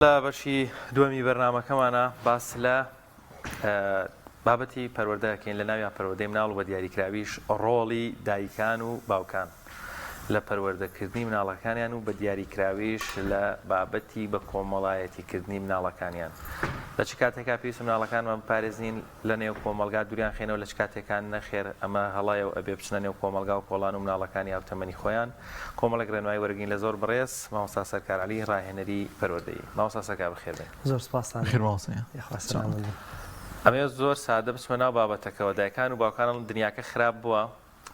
لا بەشی دووەمی بەرنامەکەمانە باس لە بابەتی پەروەردەکەین لە ناوی پەروەردەی مناڵ و بە دیاریکراویش ڕۆڵی دایکان و باوکان لە پەروەردەکردنی مناڵەکانیان و بە دیاریکراویش لە بابەتی بە کۆمەڵایەتیکردنی مناڵەکانیان لە چ کاتێکا پێویستە مناڵەکانمان بپارێزین لە نێو کۆمەلگا دووریان خێنەوە لە چ کاتێکان نەخێر ئەمە هەڵایە و ئەبێ بچنە نێو کۆمەلگا و کۆڵان و مناڵەکانی هاوتەمەنی خۆیان کۆمەڵێک ڕێنمایی وەرگین لە زۆر بەڕێز مامۆستا سەرکار عەلی ڕاهێنەری پەروەردەیی مامۆستا سەرکار بەخێر بێن. زۆر سپاسان. ئەمە زۆر سادە بچمە ناو بابەتەکەەوە دایکان و باوکانڵ دنیاکە خراپ بووە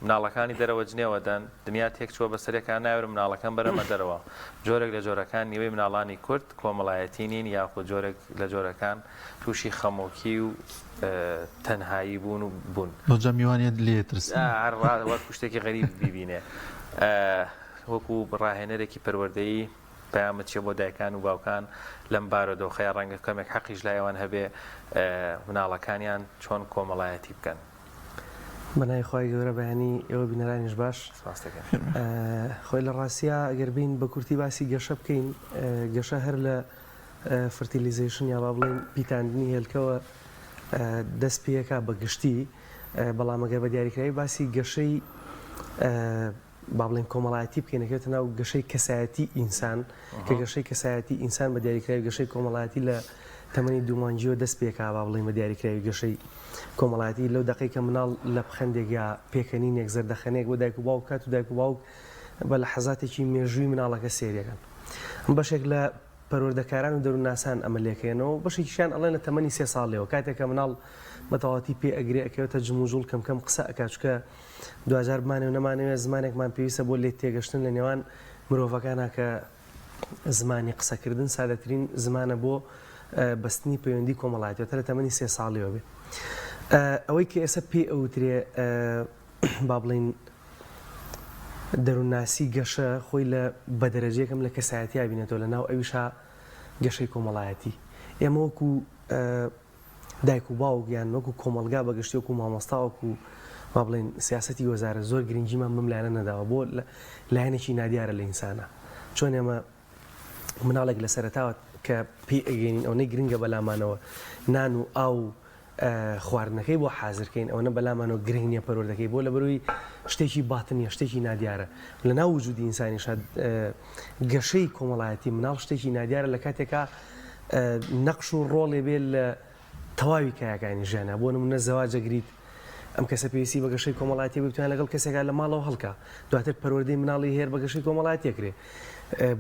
مناڵەکانی دەرەوە جنێوەدەن دنیا تێک چووە بەسەرەکان ناوێت مناڵەکان بەرەمە دەرەوە جۆرێک لە جۆرەکان نیوەی مناڵانی کورد کۆمەڵایەتی نین یاخود جۆرێک لە جۆرەکان تووشی خەمۆکی و تەنهایی بوون و بوون بەجا میوانیت لێترس وە شتێکی غەریب بیبینێ وەکو ڕاهێنەرێکی پەروەردەیی پەیامت چێ بۆ دایکان و باوکان لەم بارۆدۆخەیە ڕەنگە کەمێک حەقیش لایەوان هەبێ مناڵەکانیان چۆن کۆمەڵایەتی بکەن. بەنای خۆی گەورە بەیانی ئێوە بینەرانیش باش خۆی لە ڕاستیا ئەگەر بین بە کورتی باسی گەشە بکەین گەشە هەر لە فرتیلیزیشن یا با بڵێن پیتاندنی هێلکەوە دەست پێەکە بە گشتی بەڵام ئەگەر بە دیاریکراوی باسی گەشەی با بڵێن کۆمەڵایەتی بکەینەکەوێتە ناو گەشەی کەسایەتی ئینسان کە گەشەی کەسایەتی ئینسان بە دیاریکراوی گەشەی کۆمەڵایەتی لە تەمەنی دوومانجیەوە دەست پێکا با بڵێن بە دیاریکراوی گەشەی کۆمەڵایەتی لەو دقیقە مناڵ لە بخەندێک یا پێکەنینێک زەردەخەنێک بۆ دایک و باوک کات و دایک و باوک بە لە حەزاتێکی مێژووی مناڵەکە سێریەکەن بەشێک لە پەروەردەکاران و دەرووناسان ئەمە لێکەێنەوە بەشێکیشیان ئەڵێن لە تەمەنی 3 ساڵێەوە کاتێکە مناڵ بەتەواتی پێ ئەگرێ ئەکەوێتە جموجوڵ کەم قسە ئەکات چکە 2000 بمانێ و نەمانەوێت زمانێکمان پێویستە بۆ لێ تێگەشتن لە نێوان مرۆڤەکانە کە زمانی قسەکردن سادەترین زمانە بۆ بەستنی پەیوەندی کۆمەڵایەتیەوە لە تەمەنی 3 ساڵیەوە بێ ئەوەی کە ئێستا پێ ئەوترێ با بڵێن دەروونناسی گەشە خۆی لە بەدەرەجەیەکەم لە کەسایەتی بینێتەوە لە ناو ئەویشا گەشەی کۆمەڵایەتی ئێمە وەکو دایک و باوک یان وەکو کۆمەلگا بەگشتی وەکو مامۆستا وەکو با بڵێن سیاسەتی وەزارە زۆر گرنگیمان بم لایەنە نەداوە بۆ لایەنێکی نادیارە لە ئینسانە چۆن ئێمە مناڵێک لە سەرەتاوە کە پێی ئەگەینین ئەوەی گرنگە بەلامانەوە نان و ئاو خواردنەکەی بۆ حازرکەین ئەوە بەلامانەوە گرنگ نیە پەروەردەکەی بۆ لە بەروی شتێکی باتنیە شتێکی نادیارە لە ناو وجودی ئینسانیشە گەشەی کۆمەڵایەتی مناڵ شتێکی نادیارە لە کاتێکا نەقش و ڕۆڵێ بێت لە تەواوی کایەکانی ژیانە بۆ نمونە زەواجە گریت ئەم کەسە پێویستی بە گەشەی کۆمەڵایەتی بتوانێت لەگەڵ کەسێکا لە ماڵەوە هەڵکە دواتر پەروەردەی مناڵی هێر بە گەشەی کۆمەڵایەتیەکرێ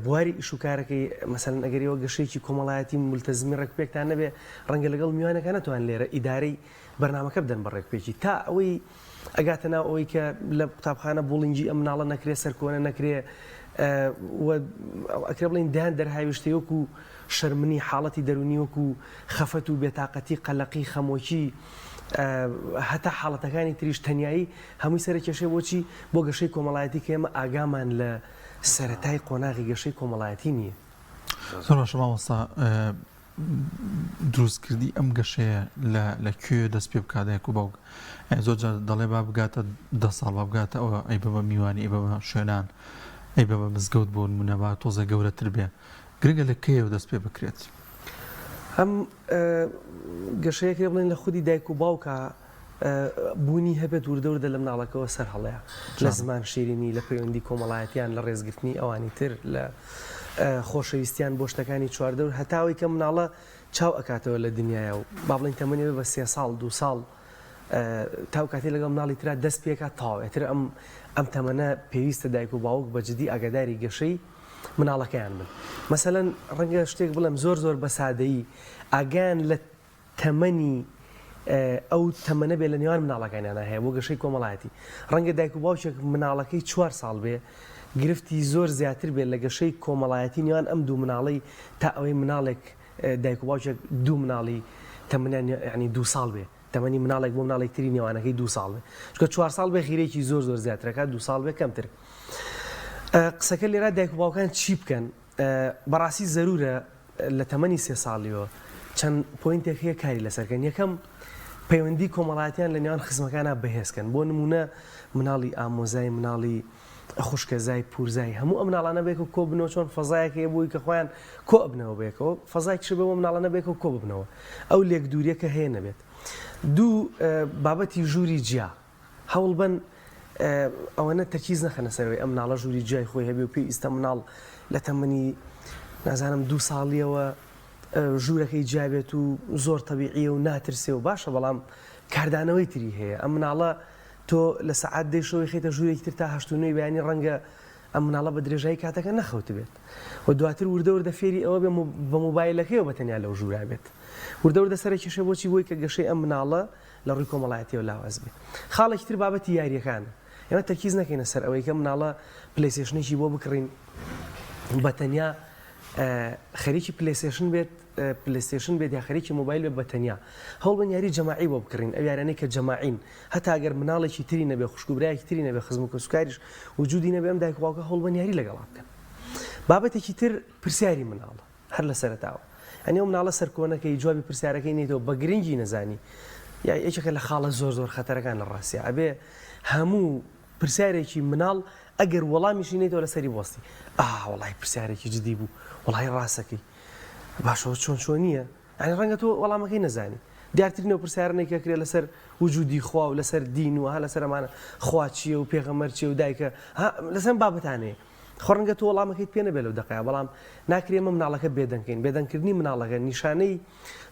بواری ئیشوکارەکەی مەسەلەن ئەگەریەوە گەشەیەکی کۆمەڵایەتی مولتەزمی ڕێکپێکتان نەبێ ڕەنگە لەگەڵ میوانەکە نەتوان لێرە ئیدارەی بەرنامەکە بدەن بە ڕێکپێکی تا ئەوەی ئەگاتە ناو ئەوەی کە لە قوتابخانە بوڵینجی ئەم مناڵە نەکرێ سەرکۆنە نەکرێ ئەکرێ بڵین دایان دەرهاویشتەی وەکو شەرمنی حاڵەتی دەرونی وەکو خەفەت و بێتاقەتی قەلەقی خەمۆکی هەتا حاڵەتەکانی تریش تەنیایی هەمووی سەرکێشەی بۆچی بۆ گەشەی کۆمەڵایەتی کە ئێمە ئاگامان لە سەرەتای قۆناغی گەشەی کۆمەڵایەتی نییە. زۆر باشە مامۆستا دروستکردی ئەم گەشەیە لەکوێ دەست پێ بکات دایک و باوک زۆر دەڵێ با بگاتە 10 ساڵ با بگاتە ئەوە ئەی بە میوانی ئەی بە شوێنان ئەی بە مزگەوت بۆ نمونە با تۆزە گەورەتر بێ گرنگە لەکەیەوە دەست پێ بکرێت. ئەم گەشەیەکێ بڵێن لە خودی دایک و باوکە بوونی هەبێت وردەوردە لە مناڵەکەەوە سەر هەڵەیە لە زمان شیرینی لە پەیوەندی کۆمەڵایەتیان لە ڕێزگرتنی ئەوانی تر لە خۆشەویستیان بۆ شتەکانی چواردەور هەتاوی کە مناڵە چاو ئەکاتەوە لە دنیاە و با بڵێن تەمەنی بە 3 ساڵ 2 ساڵ تاو کاتی لەگەڵ مناڵی تررا دەست پێکات تاوێتتر ئەم تەمەنە پێویستە دایک و باوک بەجددی ئاگاداری گەشەی مناڵەکەیان بن مەسەلەن ڕەنگە شتێک بڵێم زۆر بە سادەیی ئاگیان لە تەمەنی ئەو تەمەنە بێ لە نێوان مناڵەکانیانە هەیە بۆ گەشەی کۆمەڵایەتی ڕەنگە دایک و باوچێک مناڵەکەی 4 ساڵ بێ گرفتی زۆر زیاتر بێت لە گەشەی کۆمەڵایەتی نێوان ئەم دوو مناڵی تا ئەوەی مناڵێک دایک و باوچێک دوو مناڵی تەمەنیان ینی 2 ساڵ بێ تەمەنی مناڵێک بۆ مناڵێک تری نێوانەکەی 2 ساڵ بێ چکە 4 ساڵ بێ خیرێکی زۆر زیاترەکە 2 ساڵ بێ کەمتر قسەکە لێرە دایک و باوکان چی بکەن بەڕاستی زەرورە لە تەمەنی 3 ساڵیەوە چەند پۆینتێک هەیە کاری لەسەرکەن یەکەم پەیوەندی کۆمەڵایەتیان لە نێوان خزمەکانە بەهێزکەن بۆ نمونە مناڵی ئامۆزای مناڵی خوشکە زای پورزای هەموو ئەم مناڵانە بێک و کۆ بنەوە چۆن فەزایەکە بووی کە خۆیان کۆ بنەوە بێکەوە فەزایکش بەوە مناڵانە بێک و کۆ ببنەوە ئەو لێک دووریەکە هەیە نەبێت دوو بابەتی ژووری جیا هەوڵ بن ئەوەنە تەرکیز نەخەنە سەرەوەی ئەم مناڵە ژووری جیای خۆی هەبێ و پێی ئیستا مناڵ لە تەمەنی نازانم 2 ساڵیەوە ژوورەکەی جیابێت و زۆر تەبیعیە و ناترسێ و باشە بەڵام کاردانەوەی تری هەیە ئەم مناڵە تۆ لە سەعات دەیشەوەی خێتە ژوورێکی تر تا 8 بەیانی ڕەنگە ئەم مناڵە بە درێژایی کاتەکە نەخەوت بێت و دواتر وردە وردە فێری ئەوە بێ بە موبایلەکەیەوە بەتەنیا لەو ژوورا بێت وردە وردە سەرێکیشە بۆچی بۆی کە گەشەی ئەم مناڵە لە ڕووی کۆمەڵایەتیەوە لاواز بێت خاڵێکی تر بابەتی یاریەکانە ئێمە تەرکیز نەکەینە سەر ئەوەی کە مناڵە پلەیستێشنێکی بۆ بکڕین بەتەنیا خەریکی پلەیستێشن بێت یا خەریکی موبایل بێت بەتەنیا هەوڵ بن یاری جەماعی بۆ بکڕین ئەو یارانەی کە جەماعین هەتا ئەگەر مناڵێکی تری نەبێ خوشکوبرایەکی تری نەبێ خزم و کەسوکاریش وجودی نەبێ ئەم دایک و باوکە هەوڵ بن یاری لەگەڵا بکەن بابەتێکی تر پرسیاری مناڵە هەر لە سەرەتاوە ئەنێ ئەو مناڵە سەرکۆنەکەی جوابی پرسیارەکەی نێتەوە بە گرنگی نەزانی یا یەکێکە لە خاڵە زۆر خەتەرەکان لە ڕاستیە ئەبێ هەموو پرسیارێکی مناڵ ئەگەر وەڵامیشی نێتەوە لەسەری بۆستی وەڵای پرسیارێکی جدی بوو وەڵای ڕاستەکەی باشەوە چۆن نییە ئەنی ڕەنگە تۆ وەڵامەکەی نەزانی دیارترینەوە پرسیارنێکە کرێ لەسەر وجودی خوا و لەسەر دین و ها لەسەر ئەمانە خوا چییە و پێغەمبەر چییە و دایکە لەسەر بابەتانەیە خۆڕەنگە تۆ وەڵامەکەیت پێ نەبێت لەو دەقەیە بەڵام ناکرێمە مناڵەکە بێدەنکەین بێدەنکردنی مناڵەکە نیشانەی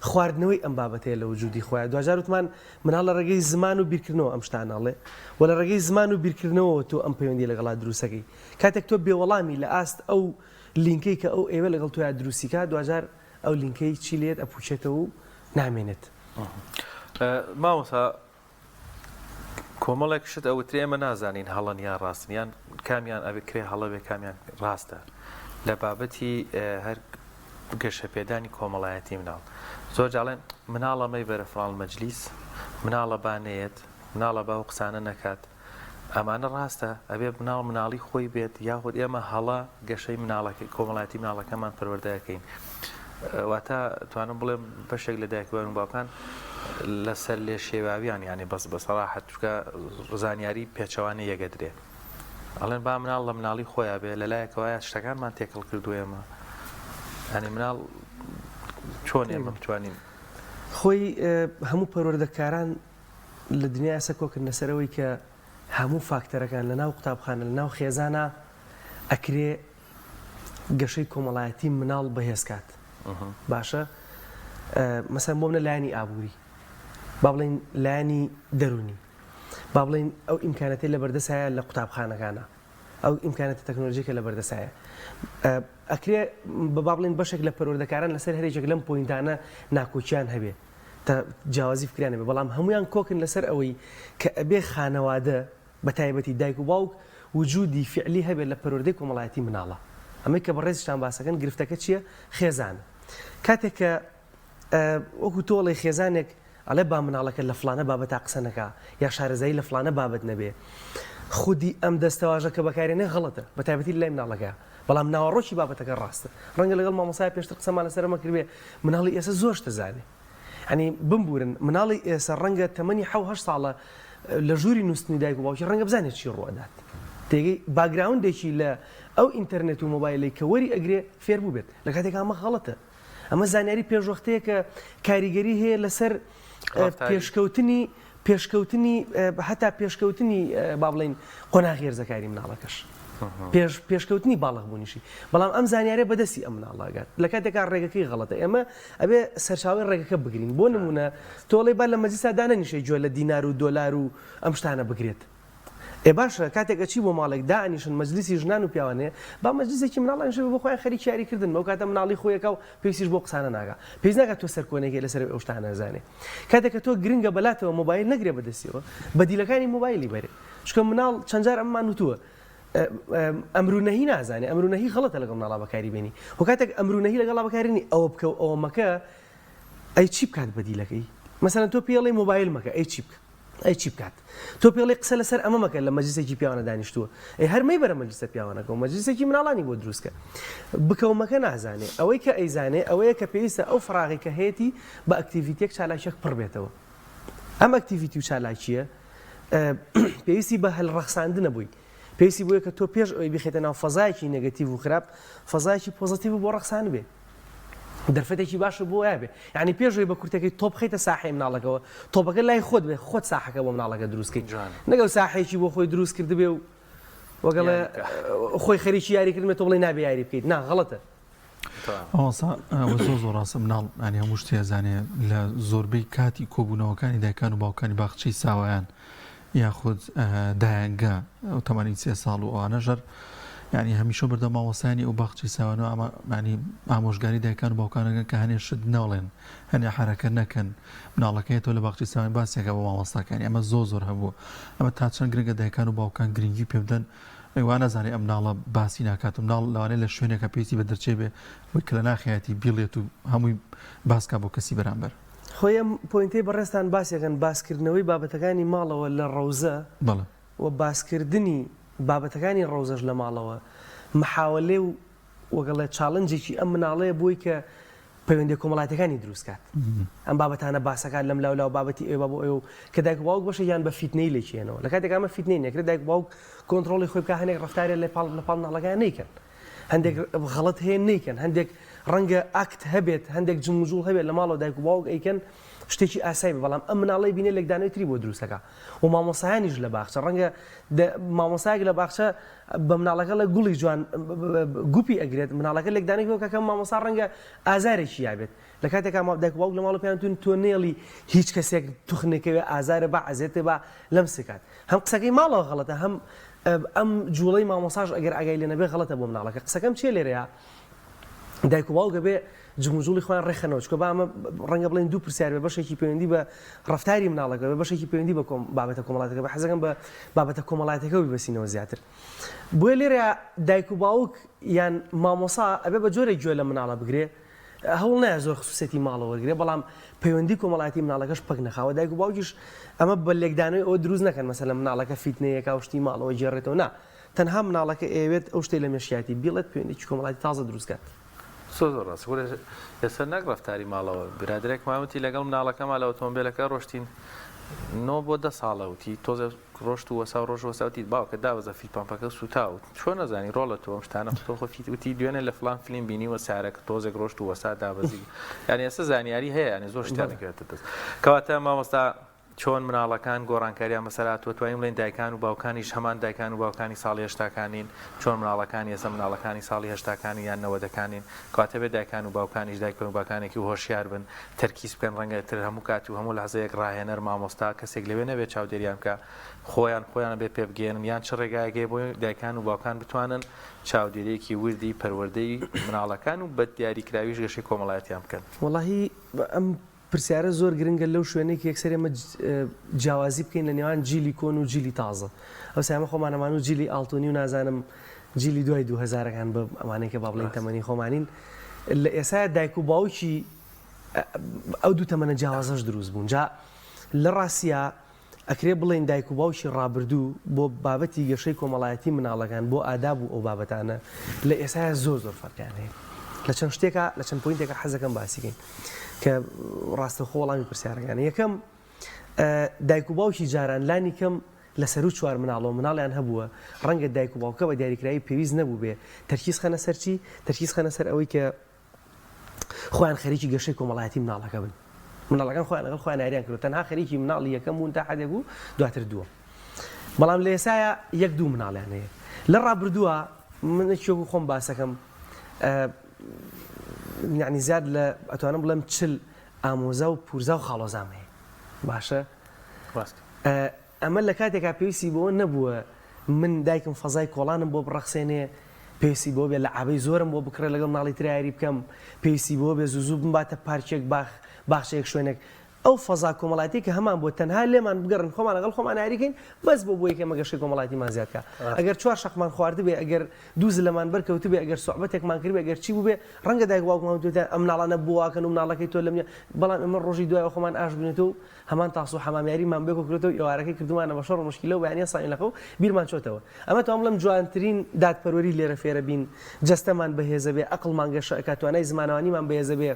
خواردنەوەی ئەم بابەتەیە لە وجودی خۆیان دوجار وتمان مناڵ لە ڕێگەی زمان و بیرکردنەوە ئەم شتانەڵێ و لە ڕێگەی زمان و بیرکردنەوە تۆ ئەم پەیوەندی لەگەڵا دروستەکەی کاتێک تۆ بێوەڵامی لە ئاست ئەو لینکەی کە ئەو ئێوە لەگەڵ تۆیان دروستیکە دوجار ئەو لینکەی چی لێت ئەپوچێتەوە و نامێنێت مامۆستا کۆمەڵێک شت ئەوترێ ئێمە نازانین هەڵەن یان ڕاستنیان کامیان ئەبێ کرێ هەڵە بێ کامیان ڕاستە لە بابەتی هەر گەشە پێدانی کۆمەڵایەتی مناڵ زۆر جاڵێن مناڵەمەی بەرە فڵان مەجلیس مناڵە بانەیەت مناڵە باو قسانە نەکات ئەمانە ڕاستە ئەبێ مناڵی خۆی بێت یاخود ئێمە هەڵە گەشەی مناڵەکەی کۆمەڵایەتی مناڵەکەمان پەروەردەکەین واتە توانم بڵێم بەشێک لە دایکوان و باوکان لەسەر لێ شێواویان یانی بەس بەسەراحەت چکە زانیاری پێچەوانی یەگەدرێ ئەڵێن با مناڵ لە مناڵی خۆیان بێ لەلایەکەوەیە شتەکانمان تێکەڵ کردو ئێمە هەنی مناڵ چۆن ئێمە بتوانین خۆی هەموو پەروەردەکاران لە دنیای سەکۆکردنە سەرەوەی کە هەموو فاکتەرەکان لە ناو قوتابخانە لە ناو خێزانە ئەکرێ گەشەی کۆمەڵایەتی مناڵ بەهێزکات باشە مەسەن بۆ منە لایانی ئابووری با بڵێن لایانی دەرونی با بڵێن ئەو ئیمکانەتی لە بەردەسایە لە قوتابخانەکانە ئەو ئیمکانەتی تەکنۆلۆژیکە لە بەردەسایە ئەکرێ با بڵێن بەشێک لە پەروەردەکاران لەسەر هەرێکێک لەم پۆینتانە ناکۆچیان هەبێ تا جیاوازی فکریان هەبێ بەڵام هەمویان کۆکن لەسەر ئەوەی کە ئەبێ خانەوادە بە تایبەتی دایک و باوک وجودی فعلی هەبێت لە پەروەردەی کۆمەڵایەتی مناڵە ئەمەی کە بەڕێزشتان باسەکەن گرفتەکە چییە؟ خێزانە کاتێک کە وەکو تۆڵی خێزانێک ئەڵێ با مناڵەکە لە فلانە بابەتا قسە نەکا یا شارەزایی لە فلانە بابەت نەبێ خودی ئەم دەستەواژە کە بەکارێنێ غەڵەتە بە تایبەتی لای مناڵەکە بەڵام ناوەڕۆکی بابەتەکە ڕاستە ڕەنگە لەگەڵ مامۆسای پێشتر قسەمان لەسەرمە کردبێ مناڵی ئێستا زۆر دەزانێ ئەنی بمبورن مناڵی ئێستا ڕەنگە تەمەنی 7 ساڵە لە ژووری نووسنی دایک و باوکی ڕەنگە بزانێت چی ڕوەدات تێگەی باگراوندێکی لە ئەو ئینتەرنێت و مۆبایلی کە وەری ئەگرێ فێر بوو بێت لە کاتێک ئەمە غەڵەتە ئەمە زانیاری پێشوەختەیە کە کاریگەری هەیە لەسەر پێشکەوتنی هەتا پێشکەوتنی با بڵێن قۆناغی هێرزەکاری مناڵەکەش پێشکەوتنی باڵغ بوونیشی بەڵام ئەم زانیارە بەدەستی ئەم مناڵاگات لە کاتێکا ڕێگەکەی غەڵەتە ئێمە ئەبێ سەرچاوی ڕێگەکە بگرین بۆ نمونە تۆڵێ با لە مەجلیسا دانەنیشەی جوێ لە دینار و دۆلار و ئەم شتانە بگرێت باشە کاتێکە چی بۆ ماڵێک دانیشن مەجلیسی ژنان و پیاوانەیە با مەجلیسێکی مناڵانش بۆ خۆیان خەریکی یاریکردن بەو کاتە مناڵی خۆیەکە و پێویستیش بۆ قسانە ناگا پێویست ناکات تۆ سەرکۆنێکی لەسەر ئەو شتانە نەزانێ کاتێککە تۆ گرنگە بەلاتەوە مۆبایل نەگرێ بەدەستیەوە بەدیلەکانی مۆبایلی بەرێ چکە مناڵ چەندجار ئەممان وتووە ئەمرونەهی نازانێ ئەمرونەهی غەڵەتە لەگەڵ مناڵا بەکاری بێنی و کاتێک ئەمرونەهی لەگەڵا بەکارێنی ئەوە بکە و ئەوە مەکە ئەی چی بکات بەدیلەکەی مەسەلەن تۆ پێڵێ مۆبایل مەکە ئەی چی بکە ئەی چی بکات تۆ پێڵێ قسە لەسەر ئەمە مەکە لە مەجلیسێکی پیاوانە دانیشتووە ئەی هەرمەی بەرە مەجلیسە پیاوانەکە و مەجلیسێکی مناڵانی بۆ دروستکە بکەومەکە نازانێ ئەوەی کە ئەیزانێ ئەوەیە کە پێویستە ئەو فراغی کە هەیەی بە ئەکتیڤیتێک چالاکیەک پڕ بێتەوە ئەم ئەکتیڤیتی و چالاکیە پێویستی بە هەڵڕەخساندنە بووی پێویستی بووە کە تۆ پێش ئەوەی بخێتە ناو فەزایەکی نێگەتیڤ و خراپ فەزایەکی پۆزیتیڤ بۆ ڕەقسان بێ دەرفەتێکی باشە بۆ وایە بێ یعنی پێشەوەی بە کورتەکەی تۆ بخەیتە ساحەی مناڵەکەەوە تۆپەکە لای خۆت بێ خۆت ساحەکە بۆ مناڵەکە دروستکەیت نەگەڵ ساحەیەکی بۆ خۆی دروست کرد بێ و وەگەڵێ خۆی خەریکی یاریکردمێت تۆ بڵێ نابێ یاری بکەیت نا غەڵەتە زۆر ڕاستە مناڵ ینی هەموو شتێ زانێ لە زۆربەی کاتی کۆبوونەوەکانی دایکان و باوکانی باخچەی ساوایان یاخود دایانگە ئەو تەمەنی 3 ساڵ و ئەوانەژەر ینی هەمیشە بەردە ماوەسانی ئەو باخچەی ساوانەوە ئەمانی ئامۆژگاری دایکان و باوکانەکەن کە هەنێ شت ناڵێن هەنێ حرەکە نەکەن مناڵەکەیەوە لە باخچەی ساوان باسێکە بۆ مامۆستاکانی ئەمە زۆر هەبوو ئەمە تا چەند گرنگە دایکان و باوکان گرنگی پێ بدەن ئەوانە زانێ ئەم ناڵە باسی ناکات و مناڵ لەوانەیە لە شوێنێکە پێویستی بە دەرچێ بێ وەی کە لە ناخیاتی بیڵێت و هەمووی باسکە بۆ کەسی بەرامبەر خۆی ئەم پۆینتەی بەڕێستان باسێکن باسکردنەوەی بابەتەکانی ماڵەوە لە ڕەوزە بەڵێ و باسکردنی بابەتەکانی ڕەوزەش لە ماڵەوە محاولێ و وەگەڵێ چاڵنجێکی ئەم مناڵەیە بۆی کە پەیوەندی کۆمەڵایەتەکانی دروستکات ئەم بابەتانە باسەکان لەم لاو بابەتی ئێوە بۆ ئێوە کە دایک و باوک بەشە یان بە فیتنەی لێکێنەوە لە کاتێک ئەمە فیتنەی نەکرێت دایک و باوک کۆنتڕۆڵی خۆی بکە هەندێک ڕەفتارێک لە پاڵ مناڵەکان نیکەن هەندێک غەڵەت هەیە نیکەن هەندێک ڕەنگە ئاکت هەبێت هەندێک جموجوڵ هەبێت لە ماڵەوە دایک و باوک ئەیکەن شتێکی ئاسایی بەڵام ئەم مناڵی بینێ لەکدانەوەی تری بۆ دروستەکە و مامۆسایانیش لە باخچە ڕەنگە مامۆسایەک لە باخچە بە مناڵەکە لە گوڵی جوان گوپی ئەگرێت مناڵەکە لەکدانێکەوە کەکەم مامۆسا ڕەنگە ئازارێکی یابێت لە کاتێکا دایک و باوک لە ماڵ پێیانتون تۆ نێڵی هیچ کەسێک توخنێکەوێ ئازارە بە عەزێتێ بە لەم سکات هەم قسەکەی ماڵەوە غەڵەتە هەم ئەم جوڵەی مامۆساژ ئەگەر ئاگای لێ نەبێ غەڵەتە بۆ مناڵەکە قسەکەم چێ لێرەیە دایک و باوکە بێ جموجوڵی خۆیان ڕێخەنەوە چکە بە ئەمە ڕەنگە بڵێن دوو پرسیار بێ بەشێکی پەیوەندی بە ڕەفتاری مناڵەکە بێ بەشێکی پەیوەندی بە بابەتە کۆمەڵایەتەکە بە حەزەکەم بە بابەتە کۆمەڵایەتەکە ببەسینەوە زیاتر بۆیە لێرە دایک و باوک یان مامۆسا ئەبێ بە جۆرێک گوێ لە مناڵە بگرێ هەوڵ نایە زۆر خصوصەتی ماڵەوە وەرگرێ بەڵام پەیوەندی کۆمەڵایەتی مناڵەکەش پەک نەخاوە دایک و باوکیش ئەمە بە لێکدانەوەی ئەوە دروست نەکەن مەسەلەن مناڵەکە فیتنەیەکە و شتی ماڵەوە جێڕێتەوە نا تەنها مناڵەکە ئەوێت ئەو شتەی لە مێشیاتی بیڵێت پەیوەندێکی کۆمەڵایەتی تازە دروستکات زۆر ڕاست ئێستا نەک ڕەفتاری ماڵەوە برادێک ماوەتی لەگەڵ مناڵەکەما لە ئۆتۆمبیلەکە ڕۆشتین 9 بۆ 10 ساڵەوتی تۆزە ڕۆشت و وەسا ڕۆژ وەساوتی باوکە داوەزە فیل پامپەکە سوتاوت چۆن نەزانی ڕۆڵە تۆ ئەم شتانە تۆ خۆ وتی دوێنێ لە فلان فیلم بینیوە سارەکە تۆزێک ڕۆشت و وەسا دابەزی یعنی ئێستا زانیاری هەیە یعنی زۆر شتانەکەوێتە دەست کەواتە مامۆستا چۆن مناڵەکان گۆڕانکاریان بەسەرات توانین بڵێن دایکان و باوکانیش هەمان دایکان و باوکانی ساڵی هێشتاکانین چۆن مناڵەکانی ئێستا مناڵەکانی ساڵی هێشتاکانی یان نەوەدەکانین کاتە بێ دایکان و باوکانیش دایک و باوکانێکی هۆشیار بن تەرکیز بکەن ڕەنگە تر هەموو کات و هەموو لەحزەیەک ڕاهێنەر مامۆستا کەسێک لەوێ نەبێت چاودێریان بکە خۆیان بێ پێ بگێنن یان چ ڕێگایەکێ بۆ دایکان و باوکان بتوانن چاودێریەکی وردی پەروەردەی مناڵەکان و بە دیاریکراویش گەشەی کۆمەڵایەتیان بکەن وەڵاهی ئەم پرسیارە زۆر گرنگە لەو شوێنێکی یەکسەر ئێمە جیاوازی بکەین لە نێوان جیلی کۆن و جیلی تازە ئەو سامە خۆمانەمان و جیلی ئاڵتۆنی و نازانم جیلی دوای 2000ەکان بە ئەمانەیەکە با بڵێن تەمەنی خۆمانین لە ئێستا دایک و باوکی ئەو دوو تەمەنە جیاوازەش دروست بوون جا لە ڕاستیە ئەکرێ بڵێن دایک و باوکی ڕابردوو بۆ بابەتی گەشەی کۆمەڵایەتی مناڵەکان بۆ ئاداب و ئەو بابەتانە لە ئێستا زۆر فەرقیان هەیە لە چەند شتێکە لە چەند پۆینتێکە حەزەکەم باسیکەین کە ڕاستەخۆ وەڵامی پرسیارەکان یەکەم دایک و باوکی جاران لانی کەم لەسەر و چوار مناڵیان هەبووە ڕەنگە دایک و باوکە بە دیاریکراوی پێویست نەبوو بێ تەرکیز خەنە سەرچی تەرکیز خەنە سەر ئەوەی کە خۆیان خەریکی گەشەی کۆمەڵایەتی مناڵەکە بن مناڵەکان خۆیان لەگەڵ خۆیان یاریان کرد تەنها خەریکی مناڵی یەکەم بوون تا حەدێک بوو دواتر دووە بەڵام لە ئێسایە یەک دوو مناڵیان هەیە لە ڕابردووە من چۆک خۆم باسەکەم یعنی زیاد لە ئەتوانم بڵێم چل ئامۆزە و پورزە و خاڵۆزام هەیە باشە ئەمە لە کاتێکا پێویستی بۆ نەبووە من دایکم فەزای کۆڵانم بۆ بڕەخسێنێ پێویستی بۆ بێ لە عابەی زۆرم بۆ بکرێت لەگەڵ ماڵی تریاری بکەم پێویستی بۆ بێ زوو بمباتە پارچێک باخچەیەک شوێنێک ئەو فەزا کۆمەڵایەتی کە هەمان بۆ تەنها لێمان بگەڕن خۆمان لەگەڵ خۆمان یاریکەین بەس بۆ یەکێمە گەشەی کۆمەڵایەتیمان زیادکە ئەگەر چوار شەقمان خوارد بێ ئەگەر دوو زلەمان بەرکەوت بێ ئەگەر سوحبەتێکمان کرد بێ ئەگەر چی بوو بێ ڕەنگە دایک باوکمان وتێ ئەم مناڵانە بواکەن و مناڵەکەی تۆ لەم بەڵام ئەمە ڕۆژی دوای خۆمان ئاش بنێتەوە هەمان تاسو حەمامیاریمان بێکۆکرێتەوە ئێوارەکەی کردومانە بە شەڕ و مشکلە و بەیانیە ساینەکە و بیرمان چۆتەوە ئەمە تۆم بڵێم جوانترین دادپەروەری لێرە فێرە بین جەستەمان بەهێزە بێ ئەقڵمان گەشە توانای زمانەوانیمان بەهێزە بێ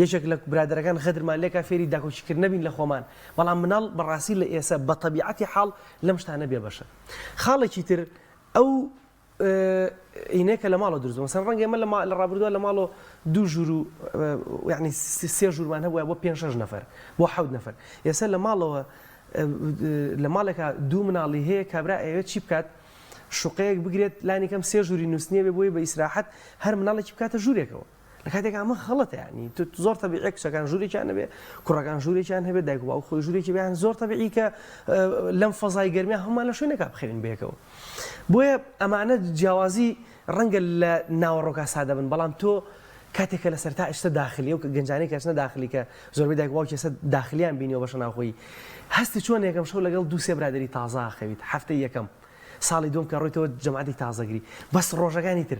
یەکێک لە برادەرەکان خەدرمان لێکا فێری داکۆچیکرد نەبین لە خۆمان بەڵام مناڵ بەڕاستی لە ئێستا بە تەبیعەتی حاڵ لەم شتانە بێ بەشە خاڵێکی تر ئەو ئینەیەکە لە ماڵەوە دروست مەسەڵەن ڕەنگە ئێمە لە ڕابردووە لە ماڵەوە 2 ژوور و یعنی 3 ژوورمان هەبووە بۆ 5-6 نەفەر بۆ 7 نەفەر ئێستا لە ماڵەوە لە ماڵێکە 2 مناڵی هەیە کابرا ئەوێت چی بکات شوقەیەک بگرێت لانی کەم 3 ژووری نووسنیە بێ بۆی بە ئیسراحەت هەر مناڵێکی بکاتە ژوورێکەوە لە کاتێک ئەمە خەڵەتە ینی زۆر تەبیعی کچەکان ژوورێکیان هەبێ کوڕەکان ژوورێکیان هەبێت دایک و باوک خۆی ژوورێکی بیان زۆر تەبیعی کە لەم فەزای گەرمیا هەمومان لە شوێنێکا بخەوین بێکەوە بۆیە ئەمانە جیاوازی ڕەنگە لە ناوەڕۆکە سادە بن بەڵام تۆ کاتێکە لە سەرتا ئشتە داخلی و گەنجانەی کەچنە داخلی کە زۆربەی دایک و باوکی ئێستا داخلیان بینیەوە بەشە ناوخۆیی هەستی چۆن یەکەم شەو لەگەڵ 2-3 برادری تازا خەویت هەفتەی یەکەم ساڵی دوم کە ڕۆیتەوە جەماعەتی تازەگری بەس ڕۆژەکانی تر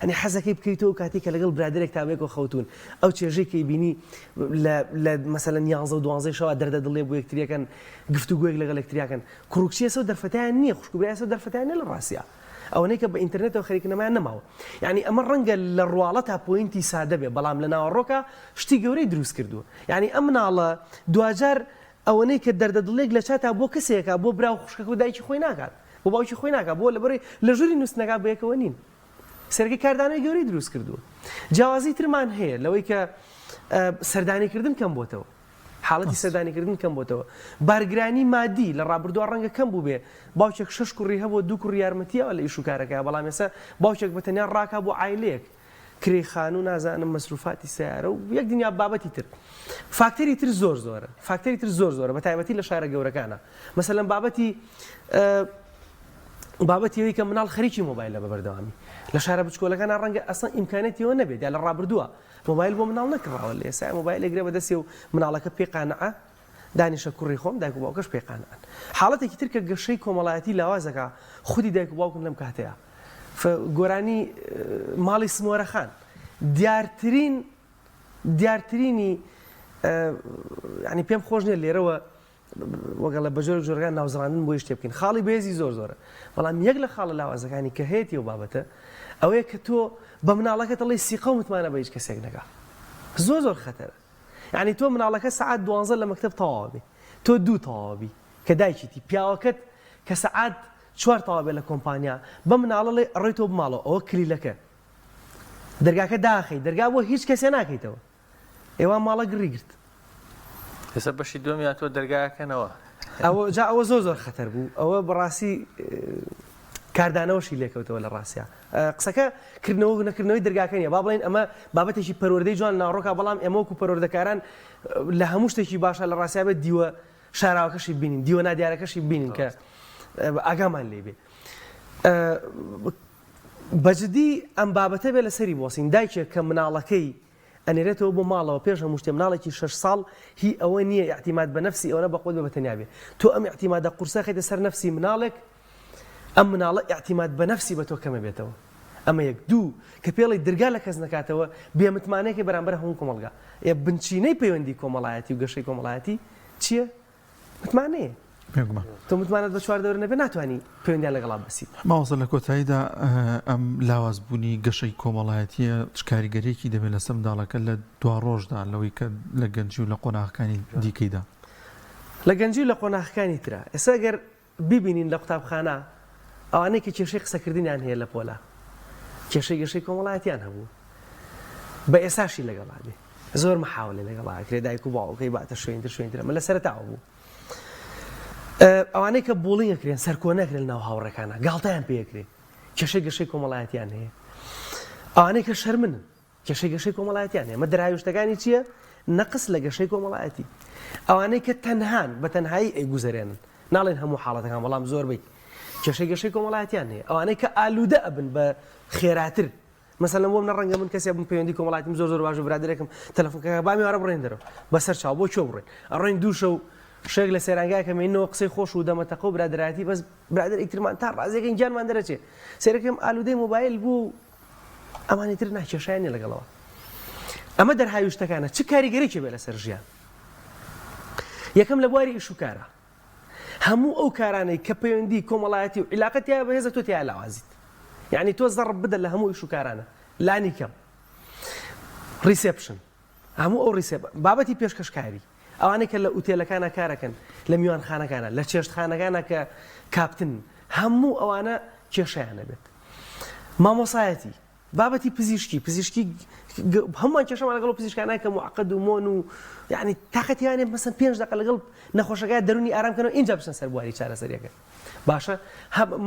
ئەنی حەزەکەی بکەیتەوە کاتی کە لەگەڵ برادێک تاوێکەوە خەوتون ئەو چێژەیەکی بینی لە مەسەلەن 11 شەوە دەردە دڵێ بۆ یەکتریەکەن گفتوگویەک لەگەڵ یەکتریەکەن کوڕکچیەسە و دەرفەتیان نییە خوشکبرایەسە و دەرفەتیان نیە لە ڕاستیە ئەوەنەی کە بە ئینتەرنێتەوە خەریکنەمایان نەماوە یعنی ئەمە ڕەنگە لە ڕواڵە تا پۆینتی سادە بێ بەڵام لە ناوەڕۆکە شتی گەورەی دروست کردووە یعنی ئەم مناڵە دوجار ئەوەنەی کە دەردە دڵێک لە چاتا بۆ کەسێکە بۆ برا و خوشکەکە و دایکی خۆی ناکات بۆ باوکی خۆی ناکات بۆ لەبەرەوەی لە ژووری نووسنەکە بەیەکەوە نین سەرگی کاردانەی گەورەی دروست کردووە جیاوازی ترمان هەیە لەوەی کە سەردانیکردن کەم بۆتەوە حاڵەتی سەردانیکردن کەم بۆتەوە بارگرانی مادی لە ڕابردووە ڕەنگە کەم بوو بێ باوکێک 6 کوڕی هەبوو 2 کوڕی یارمەتیەوە لە ئیشوکارەکە بەڵام ێستا باوکێک بەتەنیا ڕاکا بۆ عایلەیەک کرێی خانوو نازانم مەسروفاتی سیارە و یەک دنیا بابەتی تر فاکتەری تر زۆر بە تایبەتی لە شارە گەورەکانە مەسەلەن بابەتیەوەی کە مناڵ خەریکی مۆبایلە بە بەردەوامی لە شارە بچکۆلەکان ڕەنگە ئەسڵ ئیمکانێتیەوە نەبێت یا لە ڕابردووە مۆبایل بۆ مناڵ نەکڕاوە لە ئێستا مۆبایل لەگرێ بەدەستی و مناڵەکە پێقانەعە دانیشە کوڕی خۆم دایک و باوکەش پێقانەن حاڵەتێکی تر کە گەشەی کۆمەڵایەتی لاوازەکە خودی دایک و باوکم لەم کاتەیە گۆرانی ماڵی سمۆرەخان دیارترینی ینی پێم خۆش نیە لێرەوە وەگەڵ لە بەجۆر جۆرگان ناوزڕاندن بۆی شتێ بکەین خاڵی بێزی زۆرە بەڵام یەک لە خاڵە لاوازەکانی کە هەیەی و بابەتە ئەوەیە کە تۆ بە مناڵەکەت دەڵێ سیقە و متمانە بە هیچ کەسێک نەکا زۆر خەتەرە یعنی تۆ مناڵەکە سەعات 12 لە مەکتەب تەواو بێ تۆ 2 تەواو بی کە دایکیتی پیاوەکەت کە سەعات 4 تەواو بێ لە کۆمپانیا بە مناڵەڵێ ڕێیتەوە بماڵەوە ئەوە کلیلەکە دەرگاکە داخی دەرگا بۆ هیچ کەسێ ناکەیتەوە ئێوە ماڵە گڕی گرت ئێستا بەشی دومیان تۆ دەرگاکەنەوە ئەوە زۆر خەتەر بوو ئەوە بەڕاستی کاردانەوەشی لێکەوتەوە لە ڕاستیە قسەکە کردنەوە نەکردنەوەی دەرگاکەنیە با بڵێن ئەمە بابەتێکی پەروەردەی جوان ناڕۆکە بەڵام ئێمە وەکو پەروەردەکاران لە هەموو شتێکی باشە لە ڕاستیا بێت دیوە شاراوەکەشی بینین دیوە نادیارەکەشی بینین کە ئاگامان لێ بێ بەجددی ئەم بابەتە بێ لەسەری بۆسین دایکێک کە مناڵەکەی ئەنێرێتەوە بۆ ماڵەوە پێش هەموو شتێ مناڵێکی 6 ساڵ هی ئەوە نییە اعتیماد بە نەفسی ئەوە بە خۆت بەتەنیا بێ تۆ ئەم اعتیمادە قورسە خەیتە سەر نەفسی مناڵێک ئەم مناڵە اعتیماد بە نەفسی بە تۆ کەمە بێتەوە ئەمە یەک دوو کە پێڵی دەرگا لە کەس نکاتەوە بێمتمانەیەکی بەرامبەر هەموو کۆمەلگا بنچینەی پەیوەندی کۆمەڵایەتی و گەشەی کۆمەڵایەتی چییە؟ متمانەیە تۆ متمانەت بە 4 دەور نەبێ ناتوانانی پەیوەندیان لەگەڵا بەسیت ماوەسە لە کۆتاییدا ئەم لاوازبوونی گەشەی کۆمەڵایەتیە کاریگەریەکی دەبێت لەسەر منداڵەکە لە دوا ڕۆژدا لەوەی کە لە گەنجی و لە قۆناغەکانی دیکەیدا لە گەنجی و لە قۆناغەکانی ترە ئێستا گەر ببینین لە قوتابخانە ئەوانەی کە کێشەی قسەکردنیان هەیە لە پۆلا کێشەی گەشەی کۆمەڵایەتیان هەبوو بە ئێساشی لەگەڵا بێ زۆر مەحاولێ لەگەڵا کرێ دایک و باوکەی باتە شوێنتر ئەمە لە سەرەتاوە بوو ئەوانەی کە بۆڵینگەکرێن سەرکۆنەکرێن ناو هاوڕەکانە گاڵتەیان پێکرێ کێشەی گەشەی کۆمەڵایەتیان هەیە ئەوانەی کە شەرمنن کێشەی گەشەی کۆمەڵایەتیان هەیە ئەمە دەرهاوێشتەکانی چییە؟ نەقص لە گەشەی کۆمەڵایەتی ئەوانەی کە تەنهان بە تەنهایی ئەیگوزەرێنن ناڵێن هەموو حاڵەتەکان بەڵام زۆربەی کێشەی گەشەی کۆمەڵایەتیان هەیە ئەوانەی کە ئالوودە ئەبن بە خێراتر مەسەلەن بۆ منە ڕەنگە من کەسێک بم پەیوەندی کۆمەڵایەتیم زۆر باش و برادێکم تەلەفۆنکەکە با میوارە بڕێن دەرەوە بەسەر چاو بۆ چۆ بڕێن ئەڕۆین دوو شەو شێک لە سێرانگایکە مینەوە قسەی خۆش و دەمەتەقە و برادایەتی بەس برادر ئیترمان تا ڕازێکین گیانمان دەرەچێ سێرەکەم ئالوودەی مۆبایل بوو ئەمانی تر ناکێشایانێ لەگەڵەوە ئەمە دەرهاویشتەکانە چ کاریگەریکی بێ لەسەر ژیان یەکەم لە بواری ئیشوکارە هەموو ئەو کارانەی کە پەیوەندی کۆمەڵایەتی و عیلاقەتیا بەهێزە تۆ تیا لاوازیت یعنی تۆ زەڕب بدە لە هەموو ئیشوکارانە لانی کەم ریسپشن هەموو ئەو ریسپ بابەتی پێشکەشکاری ئەوانەی کە لە ئوتێلەکانە کارەکەن لە میوانخانەکانە لە چێشتخانەکانە کە کاپتن هەموو ئەوانە کێشەیانە بێت مامۆسایەتی بابەتی پزیشکی هەمووان کێشەمان لەگەڵ پزیشکانە کە معقد و مۆن و یعنی تاقەتیانێ مەسەن 5 دقیقە لەگەڵ نەخۆشەکە دەرونی ئارامکەنەوە اینجا بچن سەر بواری چارەسەریەکە باشە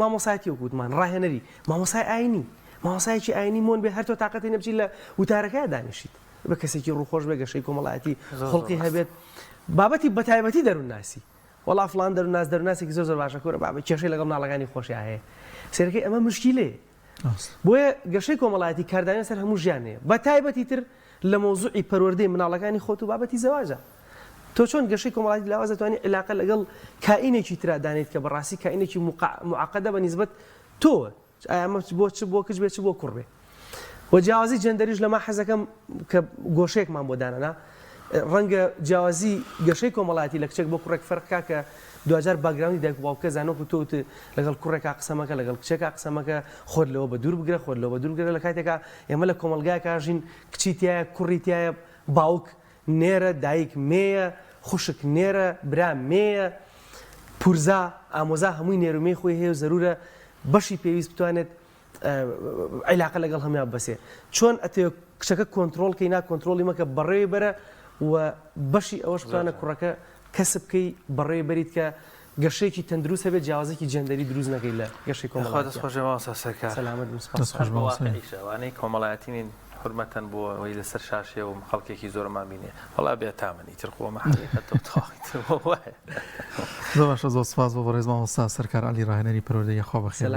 مامۆسایەتی وەکوتمان ڕاهێنەری مامۆسای ئاینی مامۆسایەکی ئاینی مۆن بێ هەر تۆ تاقەتی نەبچیت لە وتارەکە دانیشیت بە کەسێکی ڕووخۆش بێ گەشەی کۆمەڵایەتی خەڵقی هەبێت بابەتی بەتایبەتی دەروونناسی وەڵا فڵان دەروونناسێکی زۆر باشە کۆرە بابەت کێشەی لەگەڵ مناڵەکانی خۆشی هەیە سێرەکەی ئەمە مشکیلەیە بۆیە گەشەی کۆمەڵایەتی کاردانیان سەر هەموو ژیانەیە بەتایبەتی تر لە مۆزوعی پەروەردەی مناڵەکانی خۆت و بابەتی زەواجە تۆ چۆن گەشەی کۆمەڵایەتی لاواز دەتوانانی علاقە لەگەڵ کائینێکی ترا دانیت کە بەڕاستی کائینێکی معقدە بە نیسبەت تۆ ئەمە بۆ چ بۆ کچ بێ چ بۆ کوڕ بێ و جیاوازی جەندەریش لەما حەزەکەم کە گۆشەیەکمان بۆ دانەنا ڕەنگە جیاوازی گەشەی کۆمەڵایەتی لە کچێک بۆ کوڕێک فەرقا کە دوجار باگراوندی دایک و باوکە زانۆک و تۆ لەگەڵ کوڕێکا قسەمەکە لەگەڵ کچێکا قسەمەکە خۆت لەوە بە دوور بگرە خۆت لەوە بە دوور بگرە لە کاتێکا ئێمە لە کۆمەلگایەکە ژین کچی تایە کوڕی تایە باوک نێرە دایک مێیە خوشک نێرە برا مێیە پورزا ئامۆزا هەمووی نێرومەی خۆی هەیە و زەرورە بەشی پێویست بتوانێت عیلاقە لەگەڵ هەمیان بەسێ چۆن ئەتێ کچەکە کۆنتترۆلکەی ناکۆنتترۆلی مەکە بەڕێوی بەرە و بەشی ئەوەش بتوانە کوڕەکە کەسب بکەی بەڕێ بەریت کە گەشەیەکی تەندروست هەبێت جیاوازێکی جەندەری دروست نەکەی لە گەشەی کۆمەڵایەتیوانەی کۆمەڵایەتین حرمەتەن بۆ ئەوەی لەسەر شاشێ و خەڵکێکی زۆرمان بینێ هەڵا بێت تامەنی ترخۆمە زۆر باشە زۆر سپاس بۆ ڕێزماوەستا سەرکار عەلی ڕاهێنەری پەروەردەی خوا بەخێر